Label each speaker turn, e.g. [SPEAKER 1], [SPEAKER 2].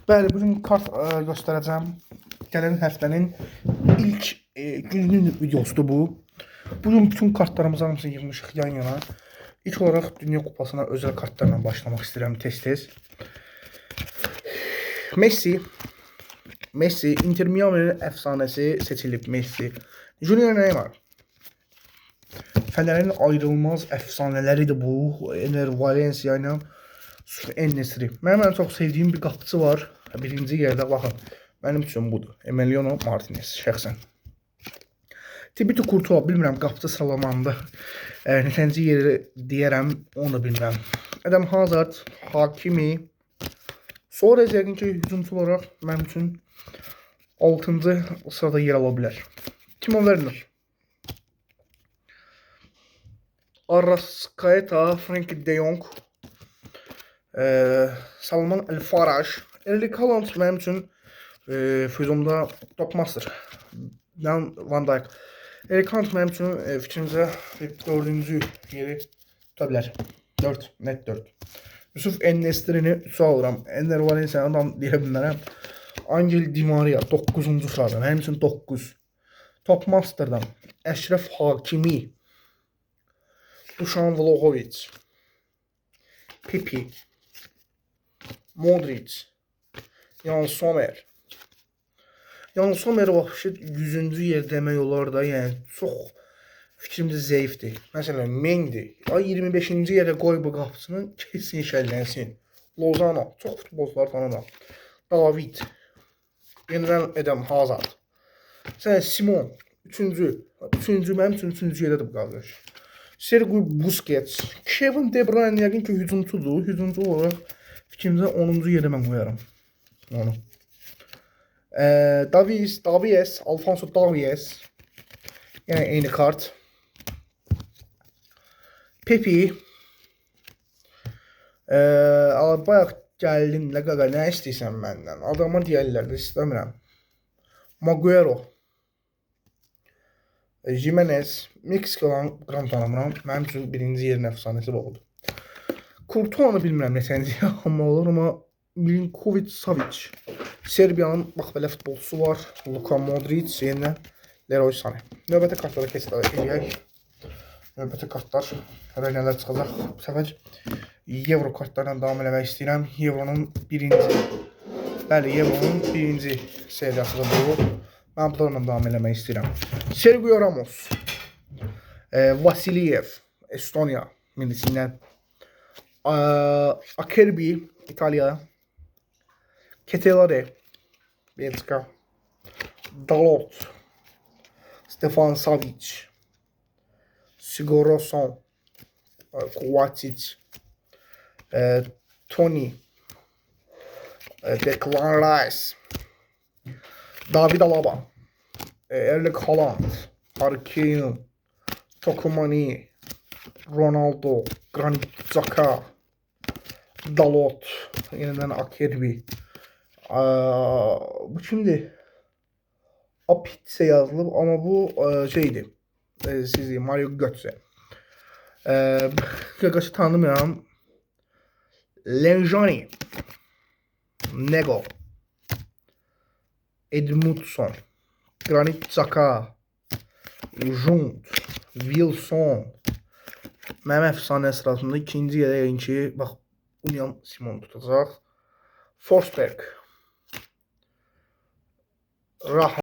[SPEAKER 1] Bəli, bugün kart göstərəcəm. Gələn həftənin ilk gününün videosudur bu. Bugün bütün kartlarımızı hamısını yığmışıq yan yana. İlk olaraq Dünya Kupasına özel kartlarla başlamaq istəyirəm tez-tez. Messi, Inter Miami'nin əfsanəsi seçilib Messi. Junior Neymar. Fener'in ayrılmaz əfsanələridir bu. Ener Valencia ilə En-Nesyri. Mənim ən çox sevdiyim bir qapıcı var. Birinci yerdə baxın. Mənim üçün budur. Emiliano Martinez şəxsən. Tibito Courtois bilmirəm qapıcı sıralamamda neçənci yeri deyərəm, onu da bilmirəm. Eden Hazard, Hakimi. Suarez yəqin ki hücumçu olaraq mənim üçün 6-cı sırada yer ala bilər. Timo Werner. Arrascaeta, Frenkie de Jong. Salman El-Faraj. Erling Haaland mənim üçün füzumda topmaster. Van Dijk. Erling Haaland mənim üçün fikrimcə 4-cü yeri tuta bilər. 4, net 4. Yusuf En-Nesyrini 3'e alıram. Ener Valencia'dan deyə bilmərəm. Angel Di Maria 9-cu sırada. Mənim üçün 9. Topmaster'dan Əşrəf Hakimi. Dušan Vlahović. Pepe. Modric. Jan Sommer. Jan Sommer vəbşi 100-cü yer demək olar da, yəni çox fikrimcə zəifdir. Məsələn, Mendy 25-ci yerə qoy bu qapıçını, kesin şəllənsin. Lozano, çox futbolcular tanıram. David. Yenilən Eden Hazard. Sən Simon 3-cü. 3-cü mənim üçün 3-cü yerdədir bu qardaş. Sergio Busquets. Kevin De Bruyne yəqin ki hücumçudur. Hücumçu olaraq fikrimcə 10-cu yerdə mən qoyarım onu. Davies, Alfonso Davies. Yəni eyni kart. Pepe. Bayaq gəldin, qaqa nə istəyirsən məndən? Adama deyərlər də istəmirəm. Maguero. Jimenez. Meksikadan qram tanımıram. Mənim üçün birinci yerin əfsanəsi bu oldu. Courtois'u bilmirəm neçənci amma olur, amma Milinkovic Savic. Serbiyanın bax belə futbolçusu var. Luka Modric, yenə Leroy Sané. Növbəti kartlara keçək. Növbəti kartlar hələ nələr çıxacaq. Bu səfər Euro kartlarla davam eləmək istəyirəm. Euronun birinci seriyasıdır bu. Mən bunlarla davam eləmək istəyirəm. Sergio Ramos. Vasilyev, Estonia millisindən. Acerbi, İtalya. Ketelare, Belçika. Dalot. Stefan Savic. Sigurdsson. Kovacic. Tony. Declan Rice. David Alaba. Erling Haaland. Harry Kane. Tokumani. Ronaldo. Granit Xhaka. Dalot. Yeniden Acerbi. Bu kimdir? Apitse yazılıb ama bu şeydir. Sizi Mario Götze. Qaqaşı tanımıram. Lenjani. Nego. Edmundson. Granit Xhaka. Junt. Wilson. Mənim əfsanə sırasında ikinci yerə yəqin ki, bax, Union Simon tutacaq. Forsberg. Raha.